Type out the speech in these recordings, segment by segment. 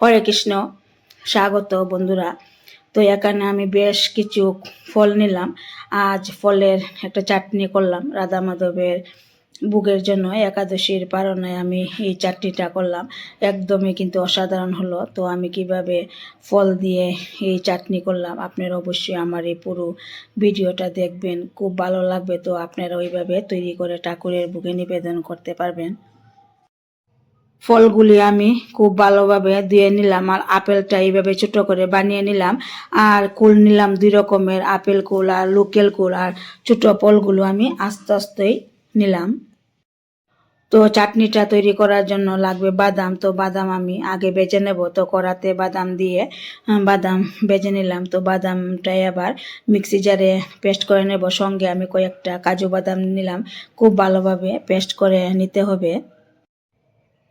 হরে কৃষ্ণ, স্বাগত বন্ধুরা। তো এখানে আমি বেশ কিছু ফল নিলাম। আজ ফলের একটা চাটনি করলাম রাধা মাধবের ভোগের জন্য। একাদশীর পারণে আমি এই চাটনিটা করলাম, একদমই কিন্তু অসাধারণ হলো। তো আমি কিভাবে ফল দিয়ে এই চাটনি করলাম, আপনারা অবশ্যই আমার এই পুরো ভিডিওটা দেখবেন, খুব ভালো লাগবে। তো আপনারা ওইভাবে তৈরি করে ঠাকুরের ভোগে নিবেদন করতে পারবেন। ফলগুলি আমি খুব ভালোভাবে ধুয়ে নিলাম, আর আপেলটা এইভাবে ছোট করে বানিয়ে নিলাম। আর কুল নিলাম 2 রকমের, আপেল কুল আর লোকেল কুল। আর ছোট ফলগুলো আমি আস্তে আস্তেই নিলাম। তো চাটনিটা তৈরি করার জন্য লাগবে বাদাম। তো বাদাম আমি আগে বেজে নেব। তো কড়াতে বাদাম দিয়ে বাদাম বেজে নিলাম। তো বাদামটাই আবার মিক্সি জারে পেস্ট করে নেব। সঙ্গে আমি কয়েকটা কাজু বাদাম নিলাম, খুব ভালোভাবে পেস্ট করে নিতে হবে।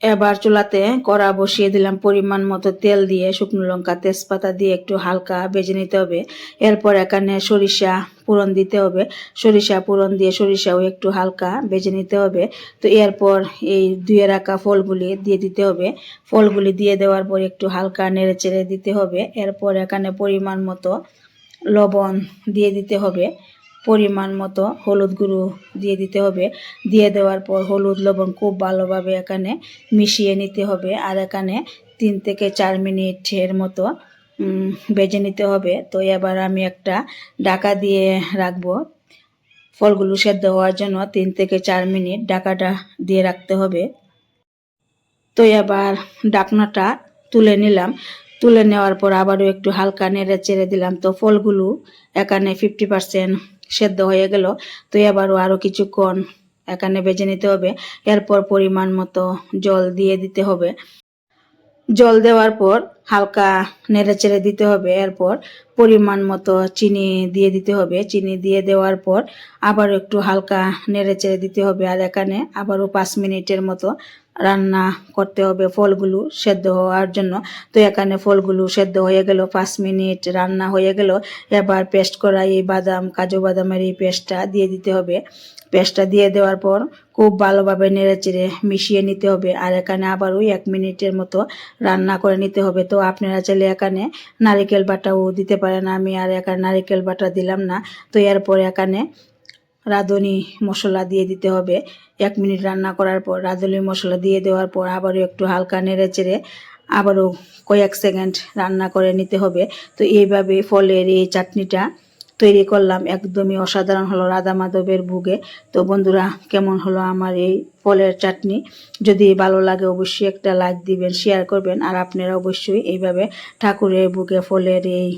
এবার চুলাতে কড়া বসিয়ে দিলাম, পরিমাণ মতো তেল দিয়ে শুকনো লঙ্কা তেজপাতা দিয়ে একটু হালকা ভেজে নিতে হবে। এরপর এখানে সরিষা ফোড়ন দিতে হবে। সরিষা ফোড়ন দিয়ে সরিষাও একটু হালকা ভেজে নিতে হবে। তো এরপর এই ধুয়ে রাখা ফলগুলি দিয়ে দিতে হবে। ফলগুলি দিয়ে দেওয়ার পর একটু হালকা নেড়ে চেড়ে দিতে হবে। এরপর এখানে পরিমাণ মতো লবণ দিয়ে দিতে হবে, পরিমাণ মতো হলুদ গুঁড়ো দিয়ে দিতে হবে। দিয়ে দেওয়ার পর হলুদ লবণ খুব ভালোভাবে এখানে মিশিয়ে নিতে হবে। আর এখানে 3 থেকে 4 মিনিটের মতো ভেজে নিতে হবে। তো এবার আমি একটা ঢাকা দিয়ে রাখবো। ফলগুলো সেদ্ধ হওয়ার জন্য 3 থেকে 4 মিনিট ঢাকাটা দিয়ে রাখতে হবে। তো এবার ঢাকনাটা তুলে নিলাম। তুলে নেওয়ার পর আবারও একটু হালকা নেড়ে চেড়ে দিলাম। তো ফলগুলো এখানে 50% সেদ্ধ হয়ে গেল। তো এবারও আরও কিছুক্ষণ এখানে ভেজে নিতে হবে। এরপর পরিমাণ মতো জল দিয়ে দিতে হবে। জল দেওয়ার পর হালকা নেড়ে চেড়ে দিতে হবে। এরপর পরিমাণ মতো চিনি দিয়ে দিতে হবে। চিনি দিয়ে দেওয়ার পর আবার একটু হালকা নেড়ে চেড়ে দিতে হবে। আর এখানে আবারও 5 মিনিটের মতো রান্না করতে হবে ফলগুলো সেদ্ধ হওয়ার জন্য। তো এখানে ফলগুলো সেদ্ধ হয়ে গেল, 5 মিনিট রান্না হয়ে গেল। এবার পেস্ট করা এই বাদাম, কাজু বাদামের এই পেস্টটা দিয়ে দিতে হবে। পেস্টটা দিয়ে দেওয়ার পর খুব ভালোভাবে নেড়েচেড়ে মিশিয়ে নিতে হবে। আর এখানে আবারও 1 মিনিটের মতো রান্না করে নিতে হবে। তো আপনারা চাইলে এখানে নারিকেল বাটাও দিতে পারেন, আমি আর এখানে নারিকেল বাটা দিলাম না। তো এরপর এখানে রাঁধুনি মশলা দিয়ে দিতে হবে। 1 মিনিট রান্না করার পর রাঁধুনি মশলা দিয়ে দেওয়ার পর আবারও একটু হালকা নেড়েচেড়ে আবারও কয়েক সেকেন্ড রান্না করে নিতে হবে। তো এইভাবে ফলের এই চাটনিটা তৈরি করলাম, একদমই অসাধারণ হলো রাধা মাধবের ভোগে। তো বন্ধুরা, কেমন হলো আমার এই ফলের চাটনি? যদি ভালো লাগে অবশ্যই একটা লাইক দিবেন, শেয়ার করবেন। আর আপনারা অবশ্যই এইভাবে ঠাকুরের ভোগে ফলের এই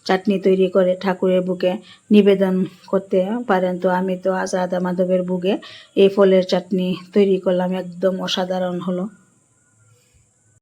চাটনি তৈরি করে ঠাকুরের ভোগে নিবেদন করতে পারেন। তো আমি তো আজ রাধা মাধবের ভোগে এই ফলের চাটনি তৈরি করলাম, একদম অসাধারণ হলো।